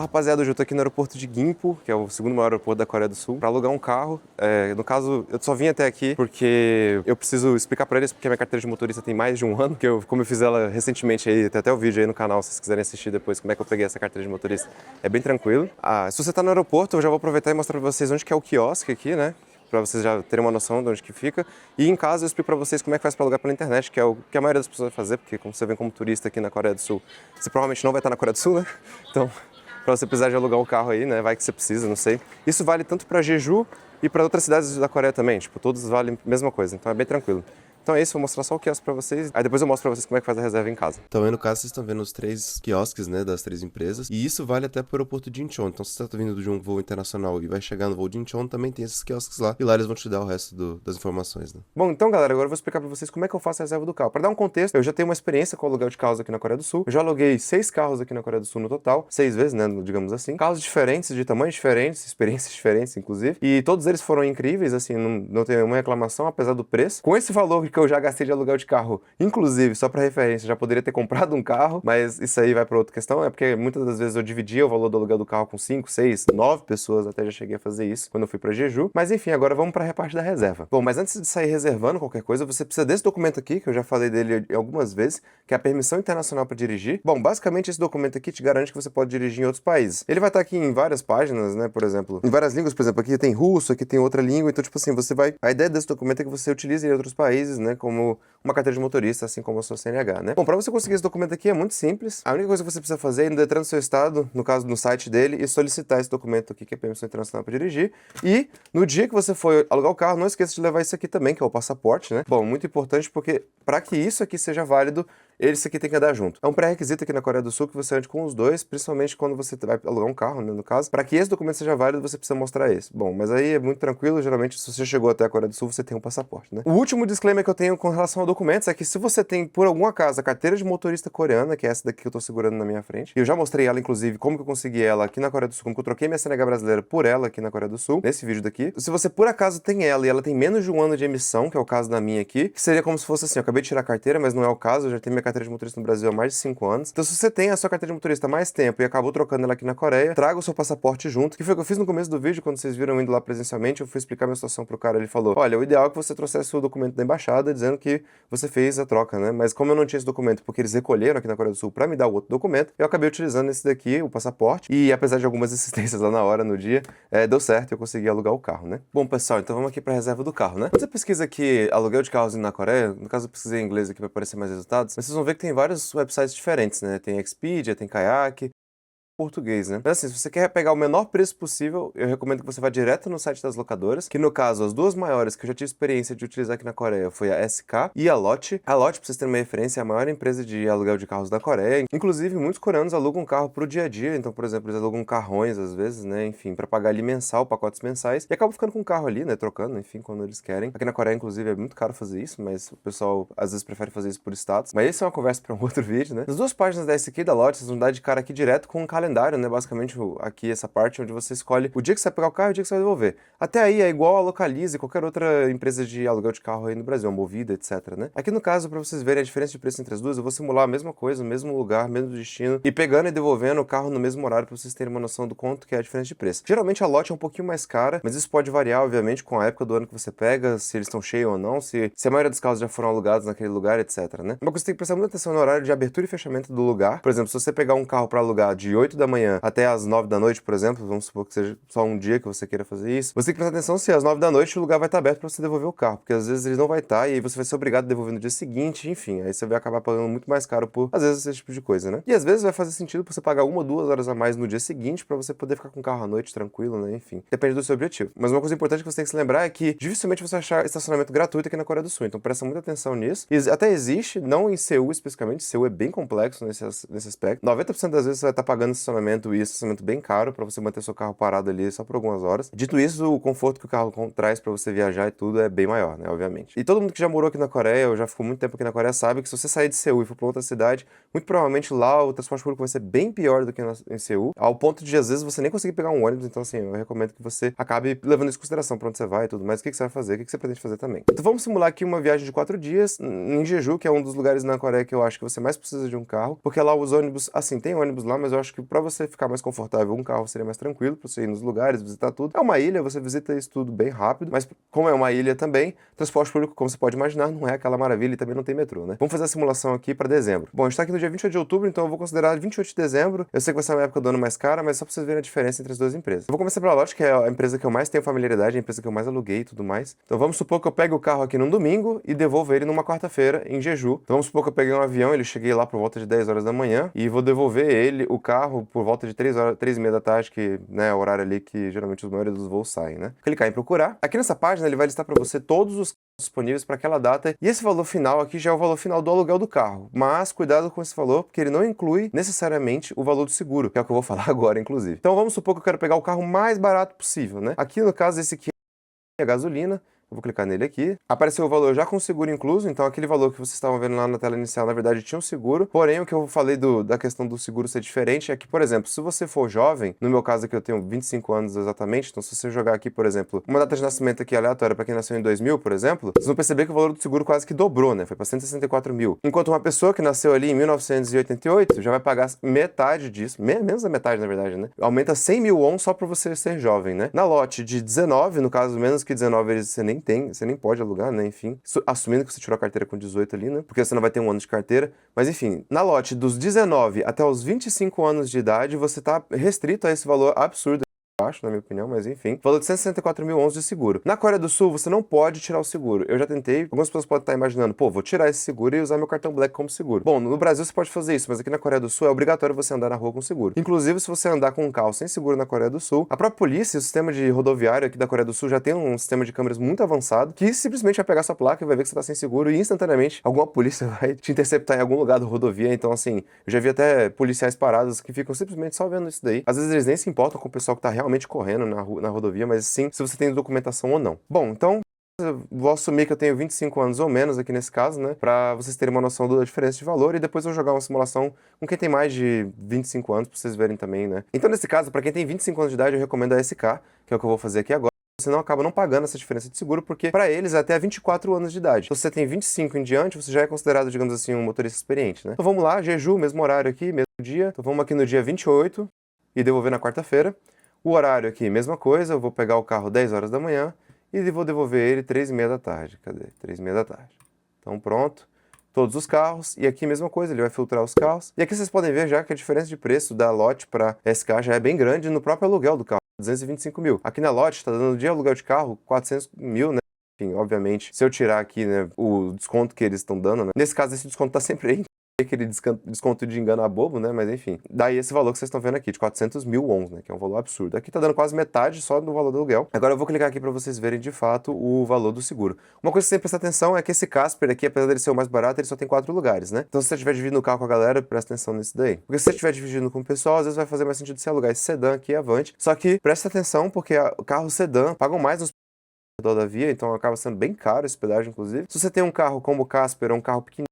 Rapaziada, hoje eu tô aqui no aeroporto de Gimpo, que é o segundo maior aeroporto da Coreia do Sul, pra alugar um carro. No caso, eu só vim até aqui porque eu preciso explicar pra eles, porque a minha carteira de motorista tem mais de um ano, como eu fiz ela recentemente aí, tem até o vídeo aí no canal, se vocês quiserem assistir depois como é que eu peguei essa carteira de motorista. É bem tranquilo. Se você tá no aeroporto, eu já vou aproveitar e mostrar pra vocês onde que é o quiosque aqui, né? Pra vocês já terem uma noção de onde que fica. E em casa eu explico pra vocês como é que faz pra alugar pela internet, que é o que a maioria das pessoas vai fazer, porque como você vem como turista aqui na Coreia do Sul, você provavelmente não vai estar na Coreia do Sul, né? Então, pra você precisar de alugar um carro aí, né? Vai que você precisa, não sei. Isso vale tanto pra Jeju e pra outras cidades da Coreia também, tipo, todos valem a mesma coisa, então é bem tranquilo. Então é isso, vou mostrar só o quiosque pra vocês, aí depois eu mostro pra vocês como é que faz a reserva em casa. Então aí no caso vocês estão vendo os 3 quiosques, né, das 3 empresas, e isso vale até pro aeroporto de Incheon. Então se você tá vindo de um voo internacional e vai chegar no voo de Incheon, também tem esses quiosques lá, e lá eles vão te dar o resto das informações, né. Bom, então galera, agora eu vou explicar pra vocês como é que eu faço a reserva do carro. Pra dar um contexto, eu já tenho uma experiência com o aluguel de carros aqui na Coreia do Sul, eu já aluguei 6 carros aqui na Coreia do Sul no total, 6 vezes, né, digamos assim. Carros diferentes, de tamanhos diferentes, experiências diferentes, inclusive, e todos eles foram incríveis, assim, não tenho nenhuma reclamação, apesar do preço. Com esse valor que eu já gastei de aluguel de carro, inclusive, só pra referência, já poderia ter comprado um carro, mas isso aí vai pra outra questão, é porque muitas das vezes eu dividia o valor do aluguel do carro com 5, 6, 9 pessoas, até já cheguei a fazer isso quando eu fui pra Jeju, mas enfim, agora vamos pra parte da reserva. Bom, mas antes de sair reservando qualquer coisa, você precisa desse documento aqui, que eu já falei dele algumas vezes, que é a permissão internacional pra dirigir. Bom, basicamente esse documento aqui te garante que você pode dirigir em outros países. Ele vai estar aqui em várias páginas, né, por exemplo, em várias línguas, por exemplo, aqui tem russo, aqui tem outra língua, então tipo assim, a ideia desse documento é que você utilize em outros países, né, como uma carteira de motorista, assim como a sua CNH, né? Bom, para você conseguir esse documento aqui é muito simples. A única coisa que você precisa fazer é ir no Detran do seu estado, no caso no site dele, e solicitar esse documento aqui, que é a permissão internacional para dirigir. E no dia que você for alugar o carro, não esqueça de levar isso aqui também, que é o passaporte, né? Bom, muito importante porque para que isso aqui seja válido, esse aqui tem que andar junto. É um pré-requisito aqui na Coreia do Sul que você ande com os dois, principalmente quando você vai alugar um carro, né, no caso. Para que esse documento seja válido, você precisa mostrar esse. Bom, mas aí é muito tranquilo, geralmente se você chegou até a Coreia do Sul, você tem um passaporte, né? O último disclaimer que eu tenho com relação a documentos é que se você tem, por algum acaso, a carteira de motorista coreana, que é essa daqui que eu tô segurando na minha frente, e eu já mostrei ela, inclusive, como que eu consegui ela aqui na Coreia do Sul, como que eu troquei minha CNH brasileira por ela aqui na Coreia do Sul, nesse vídeo daqui. Se você, por acaso, tem ela e ela tem menos de um ano de emissão, que é o caso da minha aqui, que seria como se fosse assim, eu acabei de tirar a carteira, mas não é o caso, eu já tenho minha carteira de motorista no Brasil há mais de 5 anos. Então, se você tem a sua carteira de motorista há mais tempo e acabou trocando ela aqui na Coreia, traga o seu passaporte junto, que foi o que eu fiz no começo do vídeo, quando vocês viram indo lá presencialmente, eu fui explicar minha situação pro cara, ele falou, olha, o ideal é que você trouxesse o documento da embaixada, dizendo que você fez a troca, né? Mas como eu não tinha esse documento, porque eles recolheram aqui na Coreia do Sul pra me dar o outro documento, eu acabei utilizando esse daqui, o passaporte, e apesar de algumas insistências lá na hora, no dia, deu certo, eu consegui alugar o carro, né? Bom, pessoal, então vamos aqui pra reserva do carro, né? Quando você pesquisa aqui aluguel de carros na Coreia, no caso eu pesquisei em inglês aqui pra aparecer mais resultados, mas vocês vão ver que tem vários websites diferentes, né? Tem Expedia, tem Kayak, português, né? Mas assim, se você quer pegar o menor preço possível, eu recomendo que você vá direto no site das locadoras, que no caso, as duas maiores que eu já tive experiência de utilizar aqui na Coreia foi a SK e a Lotte. A Lotte, pra vocês terem uma referência, é a maior empresa de aluguel de carros da Coreia. Inclusive, muitos coreanos alugam carro pro dia a dia, então, por exemplo, eles alugam carrões às vezes, né? Enfim, pra pagar ali mensal, pacotes mensais, e acabam ficando com o carro ali, né? Trocando, enfim, quando eles querem. Aqui na Coreia, inclusive, é muito caro fazer isso, mas o pessoal às vezes prefere fazer isso por status. Mas isso é uma conversa pra um outro vídeo, né? Nas duas páginas da SK e da Lotte, vocês vão dar de cara aqui direto com um calendário, né? Basicamente, aqui essa parte onde você escolhe o dia que você vai pegar o carro e o dia que você vai devolver. Até aí é igual a Localize e qualquer outra empresa de aluguel de carro aí no Brasil, a Movida, etc, né? Aqui no caso, pra vocês verem a diferença de preço entre as duas, eu vou simular a mesma coisa, o mesmo lugar, mesmo destino, e pegando e devolvendo o carro no mesmo horário pra vocês terem uma noção do quanto que é a diferença de preço. Geralmente a lote é um pouquinho mais cara, mas isso pode variar, obviamente, com a época do ano que você pega, se eles estão cheios ou não, se a maioria dos carros já foram alugados naquele lugar, etc, né? Uma coisa que você tem que prestar muita atenção no horário de abertura e fechamento do lugar. Por exemplo, se você pegar um carro pra alugar de 8 da manhã até as 9 da noite, por exemplo, vamos supor que seja só um dia que você queira fazer isso, você tem que prestar atenção se às 9 da noite o lugar vai estar aberto para você devolver o carro, porque às vezes ele não vai estar e aí você vai ser obrigado a devolver no dia seguinte, enfim, aí você vai acabar pagando muito mais caro por, às vezes, esse tipo de coisa, né? E às vezes vai fazer sentido você pagar 1 ou 2 horas a mais no dia seguinte para você poder ficar com o carro à noite tranquilo, né? Enfim, depende do seu objetivo. Mas uma coisa importante que você tem que se lembrar é que dificilmente você vai achar estacionamento gratuito aqui na Coreia do Sul, então presta muita atenção nisso. E até existe, não em Seul especificamente, Seul é bem complexo nesse aspecto. 90% das vezes você vai estar pagando estacionamento e estacionamento bem caro para você manter seu carro parado ali só por algumas horas. Dito isso, o conforto que o carro traz para você viajar e tudo é bem maior, né, obviamente. E todo mundo que já morou aqui na Coreia, ou já ficou muito tempo aqui na Coreia, sabe que se você sair de Seul e for para outra cidade, muito provavelmente lá o transporte público vai ser bem pior do que em Seul, ao ponto de às vezes você nem conseguir pegar um ônibus, então assim, eu recomendo que você acabe levando isso em consideração para onde você vai e tudo mais, o que você vai fazer, o que você pretende fazer também. Então vamos simular aqui uma viagem de 4 dias em Jeju, que é um dos lugares na Coreia que eu acho que você mais precisa de um carro, porque lá os ônibus, assim, tem ônibus lá, mas eu acho que para você ficar mais confortável, um carro seria mais tranquilo para você ir nos lugares, visitar tudo. É uma ilha, você visita isso tudo bem rápido, mas como é uma ilha também, transporte público, como você pode imaginar, não é aquela maravilha e também não tem metrô, né? Vamos fazer a simulação aqui para dezembro. Bom, a gente tá aqui no dia 28 de outubro, então eu vou considerar 28 de dezembro. Eu sei que vai ser uma época do ano mais cara, mas só pra vocês verem a diferença entre as duas empresas. Eu vou começar pela Lotte, que é a empresa que eu mais tenho familiaridade, a empresa que eu mais aluguei e tudo mais. Então vamos supor que eu pegue o carro aqui num domingo e devolvo ele numa quarta-feira em Jeju. Então vamos supor que eu peguei um avião, ele cheguei lá por volta de 10 horas da manhã e vou devolver ele, o carro, por volta de 3 horas, 3 e meia da tarde, que né, é o horário ali que geralmente os maiores dos voos saem, né? Clicar em procurar. Aqui nessa página ele vai listar para você todos os disponíveis para aquela data, e esse valor final aqui já é o valor final do aluguel do carro, mas cuidado com esse valor, porque ele não inclui necessariamente o valor do seguro, que é o que eu vou falar agora, inclusive. Então vamos supor que eu quero pegar o carro mais barato possível, né? Aqui no caso esse aqui é a gasolina. Eu vou clicar nele aqui. Apareceu o valor já com seguro incluso, então aquele valor que vocês estavam vendo lá na tela inicial, na verdade, tinha um seguro. Porém, o que eu falei da questão do seguro ser diferente é que, por exemplo, se você for jovem, no meu caso aqui eu tenho 25 anos exatamente, então se você jogar aqui, por exemplo, uma data de nascimento aqui aleatória para quem nasceu em 2000, por exemplo, vocês vão perceber que o valor do seguro quase que dobrou, né? Foi para 164 mil. Enquanto uma pessoa que nasceu ali em 1988 já vai pagar metade disso, menos da metade, na verdade, né? Aumenta 100 mil won só para você ser jovem, né? Na lote de 19, no caso, menos que 19 você nem tem, você nem pode alugar, né, enfim, assumindo que você tirou a carteira com 18 ali, né, porque você não vai ter um ano de carteira, mas enfim, na lote dos 19 até os 25 anos de idade, você tá restrito a esse valor absurdo, baixo, na minha opinião, mas enfim. Valor de 164 mil wons de seguro. Na Coreia do Sul, você não pode tirar o seguro. Eu já tentei, algumas pessoas podem estar imaginando, pô, vou tirar esse seguro e usar meu cartão Black como seguro. Bom, no Brasil você pode fazer isso, mas aqui na Coreia do Sul é obrigatório você andar na rua com seguro. Inclusive, se você andar com um carro sem seguro na Coreia do Sul, a própria polícia, o sistema de rodoviário aqui da Coreia do Sul já tem um sistema de câmeras muito avançado, que simplesmente vai pegar sua placa e vai ver que você tá sem seguro e instantaneamente alguma polícia vai te interceptar em algum lugar da rodovia. Então, assim, eu já vi até policiais parados que ficam simplesmente só vendo isso daí. Às vezes eles nem se importam com o pessoal que tá realmente correndo na rodovia, mas sim se você tem documentação ou não. Bom, então eu vou assumir que eu tenho 25 anos ou menos aqui nesse caso, né? Pra vocês terem uma noção da diferença de valor e depois eu vou jogar uma simulação com quem tem mais de 25 anos pra vocês verem também, né? Então nesse caso, pra quem tem 25 anos de idade, eu recomendo a SK, que é o que eu vou fazer aqui agora. Você não acaba não pagando essa diferença de seguro, porque para eles é até 24 anos de idade. Então, se você tem 25 em diante, você já é considerado, digamos assim, um motorista experiente, né? Então vamos lá, Jeju, mesmo horário aqui, mesmo dia. Então vamos aqui no dia 28 e devolver na quarta-feira. O horário aqui, mesma coisa, eu vou pegar o carro 10 horas da manhã e vou devolver ele 3 e meia da tarde. Cadê? 3 e meia da tarde. Então pronto, todos os carros, e aqui mesma coisa, ele vai filtrar os carros. E aqui vocês podem ver já que a diferença de preço da Lotte para SK já é bem grande no próprio aluguel do carro, 225 mil. Aqui na Lotte está dando de aluguel de carro 400 mil, né? Enfim, obviamente, se eu tirar aqui, né, o desconto que eles estão dando, né? Nesse caso, esse desconto tá sempre aí. Aquele desconto de engano a bobo, né? Mas enfim. Daí esse valor que vocês estão vendo aqui, de 400 mil wons, né? Que é um valor absurdo. Aqui tá dando quase metade só do valor do aluguel. Agora eu vou clicar aqui pra vocês verem de fato o valor do seguro. Uma coisa que você tem que prestar atenção é que esse Casper aqui, apesar dele ser o mais barato, ele só tem 4 lugares, né? Então se você estiver dividindo o carro com a galera, presta atenção nisso daí. Porque se você estiver dividindo com o pessoal, às vezes vai fazer mais sentido você alugar esse sedã aqui avante. Só que presta atenção porque o carro sedã pagam mais nos da via, então acaba sendo bem caro esse pedágio, inclusive. Se você tem um carro como o Casper, ou um carro pequeno,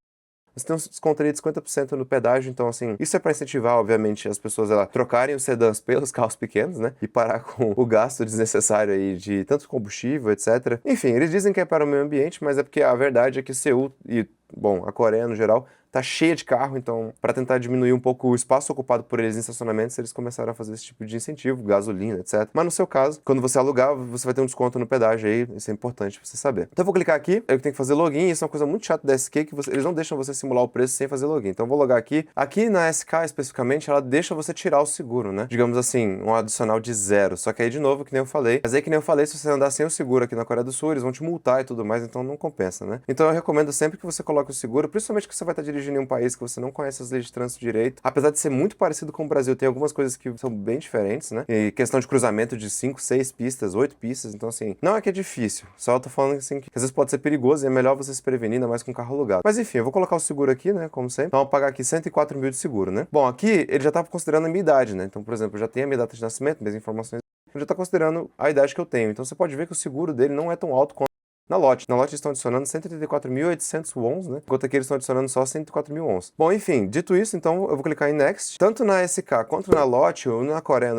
você tem um desconto ali de 50% no pedágio, então assim, isso é para incentivar, obviamente, as pessoas a trocarem os sedãs pelos carros pequenos, né? E parar com o gasto desnecessário aí de tanto combustível, etc. Enfim, eles dizem que é para o meio ambiente, mas é porque a verdade é que Seul e, bom, a Coreia no geral, tá cheia de carro, então para tentar diminuir um pouco o espaço ocupado por eles em estacionamentos, eles começaram a fazer esse tipo de incentivo, gasolina, etc. Mas no seu caso, quando você alugar, você vai ter um desconto no pedágio aí, isso é importante pra você saber. Então eu vou clicar aqui, eu tenho que fazer login, isso é uma coisa muito chata da SK, que eles não deixam você simular o preço sem fazer login. Então eu vou logar aqui. Aqui na SK especificamente, ela deixa você tirar o seguro, né? Digamos assim, um adicional de 0. Só que aí de novo, que nem eu falei, mas aí que nem eu falei, se você andar sem o seguro aqui na Coreia do Sul, eles vão te multar e tudo mais, então não compensa, né? Então eu recomendo sempre que você coloque o seguro, principalmente que você vai estar dirigindo em um país que você não conhece as leis de trânsito direito. Apesar de ser muito parecido com o Brasil, tem algumas coisas que são bem diferentes, né? E questão de cruzamento de 5, 6 pistas, 8 pistas, então assim, não é que é difícil, só eu tô falando assim que às vezes pode ser perigoso e é melhor você se prevenir, ainda mais com o carro alugado. Mas enfim, eu vou colocar o seguro aqui, né, como sempre. Então eu vou pagar aqui 104 mil de seguro, né? Bom, aqui ele já tá considerando a minha idade, né? Então, por exemplo, eu já tenho a minha data de nascimento, minhas informações, ele já tá considerando a idade que eu tenho. Então você pode ver que o seguro dele não é tão alto quanto na Lotte. Na Lotte eles estão adicionando 134.800 wons, né? Enquanto aqui eles estão adicionando só 104 mil wons. Bom, enfim, dito isso, então eu vou clicar em Next. Tanto na SK quanto na Lotte ou na Coreia,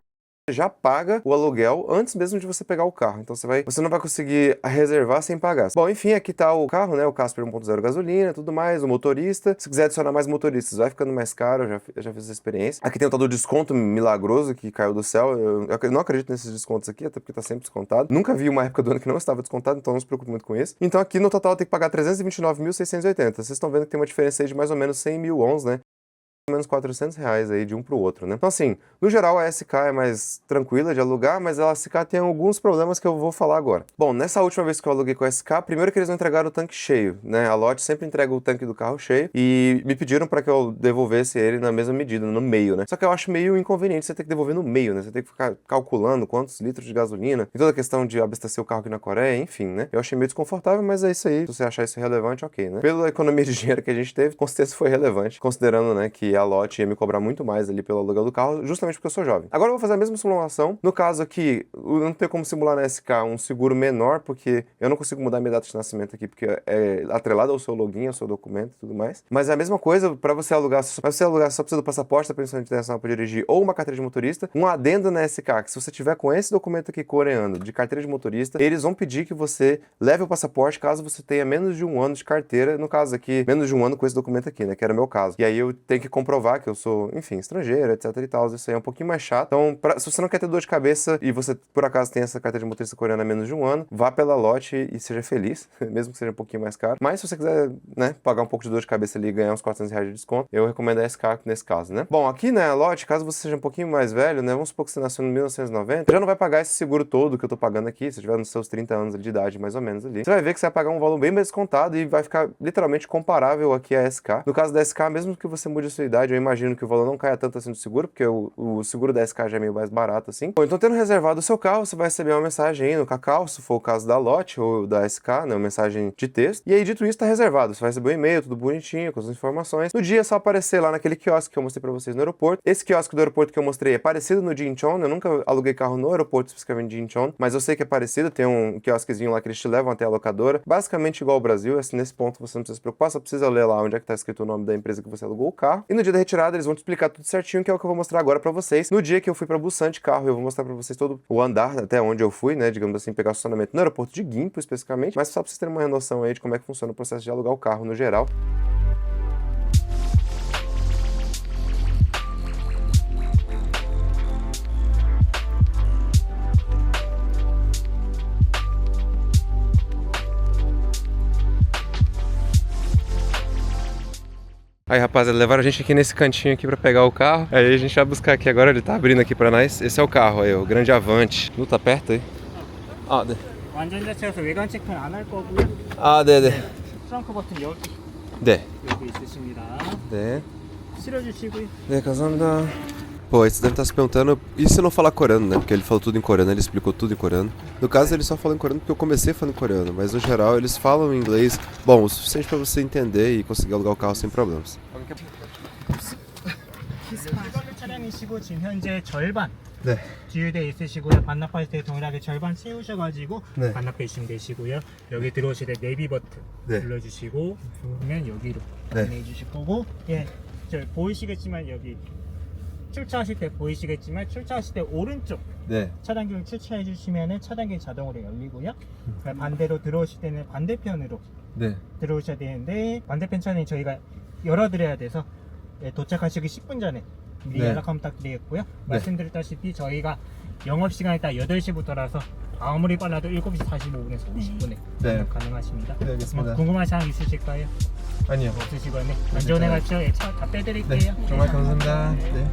já paga o aluguel antes mesmo de você pegar o carro. Então você não vai conseguir reservar sem pagar. Bom, enfim, aqui tá o carro, né? O Casper 1.0 gasolina, tudo mais, o motorista. Se quiser adicionar mais motoristas, vai ficando mais caro, eu já fiz essa experiência. Aqui tem o tal do desconto milagroso que caiu do céu. Eu não acredito nesses descontos aqui, até porque tá sempre descontado. Nunca vi uma época do ano que não estava descontado, então não se preocupe muito com isso. Então aqui no total tem que pagar 329.680. Vocês estão vendo que tem uma diferença aí de mais ou menos 100 mil wons, né? Menos R$ 400 aí de um pro outro, né? Então assim, no geral a SK é mais tranquila de alugar, mas a SK tem alguns problemas que eu vou falar agora. Bom, nessa última vez que eu aluguei com a SK, primeiro que eles não entregaram o tanque cheio, né? A Lotte sempre entrega o tanque do carro cheio e me pediram para que eu devolvesse ele na mesma medida, no meio, né? Só que eu acho meio inconveniente você ter que devolver no meio, né? Você tem que ficar calculando quantos litros de gasolina e toda a questão de abastecer o carro aqui na Coreia, enfim, né? Eu achei meio desconfortável, mas é isso aí. Se você achar isso relevante, ok, né? Pela economia de dinheiro que a gente teve, com certeza foi relevante, considerando, né, que a Lotte ia me cobrar muito mais ali pelo aluguel do carro, justamente porque eu sou jovem. Agora eu vou fazer a mesma simulação. No caso aqui, eu não tenho como simular na SK um seguro menor, porque eu não consigo mudar minha data de nascimento aqui, porque é atrelado ao seu login, ao seu documento e tudo mais. Mas é a mesma coisa para você alugar. Para você alugar, só precisa do passaporte da permissão internacional para dirigir ou uma carteira de motorista. Um adendo na SK, que se você tiver com esse documento aqui coreano de carteira de motorista, eles vão pedir que você leve o passaporte caso você tenha menos de um ano de carteira. No caso aqui, menos de um ano com esse documento aqui, né? Que era o meu caso. E aí eu tenho que comprovar que eu sou, enfim, estrangeiro, etc e tal. Isso aí é um pouquinho mais chato. Então, se você não quer ter dor de cabeça e você, por acaso, tem essa carteira de motorista coreana há menos de um ano, vá pela Lotte e seja feliz, mesmo que seja um pouquinho mais caro. Mas se você quiser, né, pagar um pouco de dor de cabeça ali e ganhar uns R$ 400 de desconto, eu recomendo a SK nesse caso, né? Bom, aqui, né, a Lotte, caso você seja um pouquinho mais velho, né, vamos supor que você nasceu em 1990, já não vai pagar esse seguro todo que eu tô pagando aqui, se tiver nos seus 30 anos de idade, mais ou menos ali. Você vai ver que você vai pagar um valor bem mais descontado e vai ficar literalmente comparável aqui à SK. No caso da SK, mesmo que você mude a sua idade, eu imagino que o valor não caia tanto assim do seguro, porque o seguro da SK já é meio mais barato assim. Bom, então tendo reservado o seu carro, você vai receber uma mensagem aí no Kakao, se for o caso da Lotte ou da SK, né, uma mensagem de texto. E aí, dito isso, tá reservado. Você vai receber um e-mail, tudo bonitinho, com as informações. No dia é só aparecer lá naquele quiosque que eu mostrei pra vocês no aeroporto. Esse quiosque do aeroporto que eu mostrei é parecido no Jincheon. Eu nunca aluguei carro no aeroporto, especificamente de Jincheon, mas eu sei que é parecido. Tem um quiosquezinho lá que eles te levam até a locadora. Basicamente igual ao Brasil. Assim, nesse ponto você não precisa se preocupar, só precisa ler lá onde é que tá escrito o nome da empresa que você alugou o carro. E no dia da retirada eles vão te explicar tudo certinho, que é o que eu vou mostrar agora pra vocês. No dia que eu fui pra Busan de carro, eu vou mostrar pra vocês todo o andar até onde eu fui, né, digamos assim, pegar o estacionamento no aeroporto de Gimpo especificamente, mas só pra vocês terem uma noção aí de como é que funciona o processo de alugar o carro no geral. Aí, rapaziada, levaram a gente aqui nesse cantinho aqui pra pegar o carro. Aí a gente vai buscar aqui agora, ele tá abrindo aqui pra nós. Esse é o carro aí, o grande Avante. Não tá perto aí? Ah, 완전 자체여서 외관 체크는 안 할 거고요. 아, 네네. 트렁크 버튼 여기 네. 여기 있으십니다. 네. 실어주시고요. 네, 감사합니다. Pô, aí você deve estar se perguntando, e se não falar coreano, né? Porque ele falou tudo em coreano, ele explicou tudo em coreano. No caso, ele só falou em coreano porque eu comecei falando em coreano, mas no geral eles falam inglês, bom, o suficiente pra você entender e conseguir alugar o carro sem problemas. 차량이시고 지금 현재 절반 네. 주유되어 있으시고요. 반납하실 때 동일하게 절반 채우셔가지고 네. 반납해 주시면 되시고요. 여기 들어오실 때 내비 버튼 네. 눌러주시고 그러면 여기로 네. 안내해 주실 거고, 예, 저 보이시겠지만 여기 출차하실 때 보이시겠지만 출차하실 때 오른쪽 네. 차단기를 출차해 주시면은 차단기 자동으로 열리고요. 반대로 들어오실 때는 반대편으로 네. 들어오셔야 되는데 반대편 차는 저희가 열어드려야 돼서, 예, 도착하시기 10분 전에 미리 네. 연락 한번 부탁드리겠고요. 말씀드렸다시피 저희가 영업시간이 딱 8시부터라서 아무리 빨라도 7시 45분에서 50분에 네. 가능하십니다. 네, 알겠습니다. 궁금한 사항 있으실까요? 아니요. 없으시고요. 네. 안전해 가시죠. 예, 차 다 빼드릴게요. 정말 감사합니다. 네.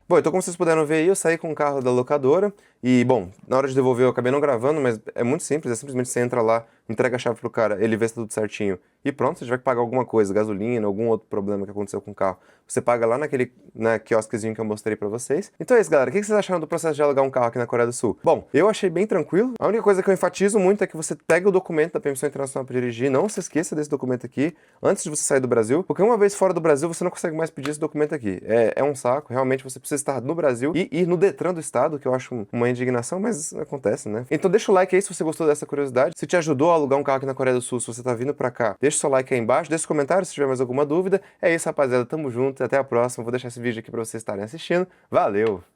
Bom, então como vocês puderam ver aí, eu saí com o carro da locadora e, bom, na hora de devolver eu acabei não gravando, mas é muito simples, é simplesmente você entra lá entrega a chave pro cara, ele vê se tá tudo certinho e pronto, você tiver que pagar alguma coisa, gasolina, algum outro problema que aconteceu com o carro, você paga lá naquele quiosquezinho que eu mostrei pra vocês. Então é isso, galera. O que vocês acharam do processo de alugar um carro aqui na Coreia do Sul? Bom, eu achei bem tranquilo. A única coisa que eu enfatizo muito é que você pega o documento da permissão internacional para dirigir, não se esqueça desse documento aqui antes de você sair do Brasil, porque uma vez fora do Brasil você não consegue mais pedir esse documento aqui. É um saco, realmente você precisa estar no Brasil e ir no Detran do estado, que eu acho uma indignação, mas acontece, né? Então deixa o like aí se você gostou dessa curiosidade. Se te ajudou a alugar um carro aqui na Coreia do Sul, se você tá vindo pra cá, deixa o seu like aí embaixo, deixa os comentários se tiver mais alguma dúvida. É isso, rapaziada. Tamo junto e até a próxima. Vou deixar esse vídeo aqui pra vocês estarem assistindo. Valeu!